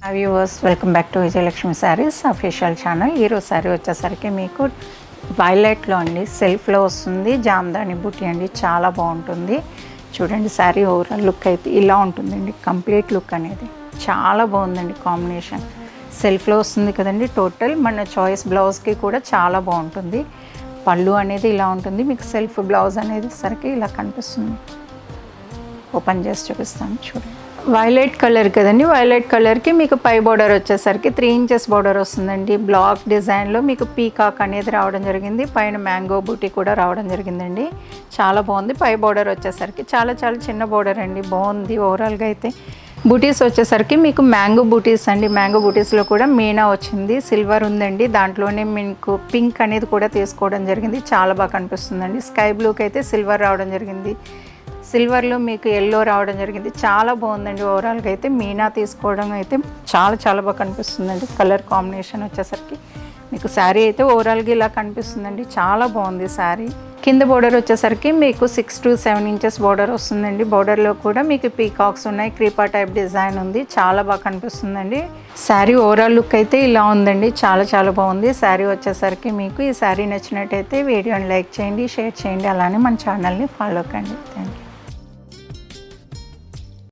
Viewers welcome back to Vijayalakshmi saris official channel. ఈరోజు శారీ వచ్చేసరికి మీకు వైలెట్లో అండి, సెల్ఫ్లో వస్తుంది. జామ్దాని బూటీ అండి, చాలా బాగుంటుంది. చూడండి శారీ ఓవరాల్ లుక్ అయితే ఇలా ఉంటుందండి. కంప్లీట్ లుక్ అనేది చాలా బాగుందండి. కాంబినేషన్ సెల్ఫ్లో వస్తుంది కదండి. టోటల్ మన చాయిస్ బ్లౌజ్కి కూడా చాలా బాగుంటుంది. పళ్ళు అనేది ఇలా ఉంటుంది. మీకు సెల్ఫ్ బ్లౌజ్ అనేది సరికి ఇలా కనిపిస్తుంది. ఓపెన్ చేసి చూపిస్తాను చూడండి. వైలెట్ కలర్ కదండి. వైలెట్ కలర్కి మీకు పై బోర్డర్ వచ్చేసరికి 3 ఇంచెస్ బోర్డర్ వస్తుందండి. బ్లాక్ డిజైన్లో మీకు పీకాక్ అనేది రావడం జరిగింది. పైన మ్యాంగో బూటీ కూడా రావడం జరిగిందండి. చాలా బాగుంది. పై బోర్డర్ వచ్చేసరికి చాలా చిన్న బోర్డర్ అండి. బాగుంది ఓవరాల్గా అయితే. బూటీస్ వచ్చేసరికి మీకు మ్యాంగో బూటీస్ అండి. మ్యాంగో బూటీస్లో కూడా మీనా వచ్చింది. సిల్వర్ ఉందండి. దాంట్లోనే మీకు పింక్ అనేది కూడా తీసుకోవడం జరిగింది. చాలా బాగా కనిపిస్తుందండి. స్కై బ్లూకి అయితే సిల్వర్ రావడం జరిగింది. సిల్వర్లో మీకు ఎల్లో రావడం జరిగింది. చాలా బాగుందండి. ఓవరాల్గా అయితే మీనా తీసుకోవడం అయితే చాలా బాగా కనిపిస్తుందండి. కలర్ కాంబినేషన్ వచ్చేసరికి మీకు శారీ అయితే ఓవరాల్గా ఇలా కనిపిస్తుందండి. చాలా బాగుంది శారీ. కింద బోర్డర్ వచ్చేసరికి మీకు 6 to 7 ఇంచెస్ బోర్డర్ వస్తుందండి. బోర్డర్లో కూడా మీకు పీకాక్స్ ఉన్నాయి. క్రీపా టైప్ డిజైన్ ఉంది. చాలా బాగా కనిపిస్తుందండి. శారీ ఓవరాల్ లుక్ అయితే ఇలా ఉందండి. చాలా బాగుంది. శారీ వచ్చేసరికి మీకు ఈ శారీ నచ్చినట్టయితే వీడియోని లైక్ చేయండి, షేర్ చేయండి. అలానే మన ఛానల్ని ఫాలో కండి. Thank you.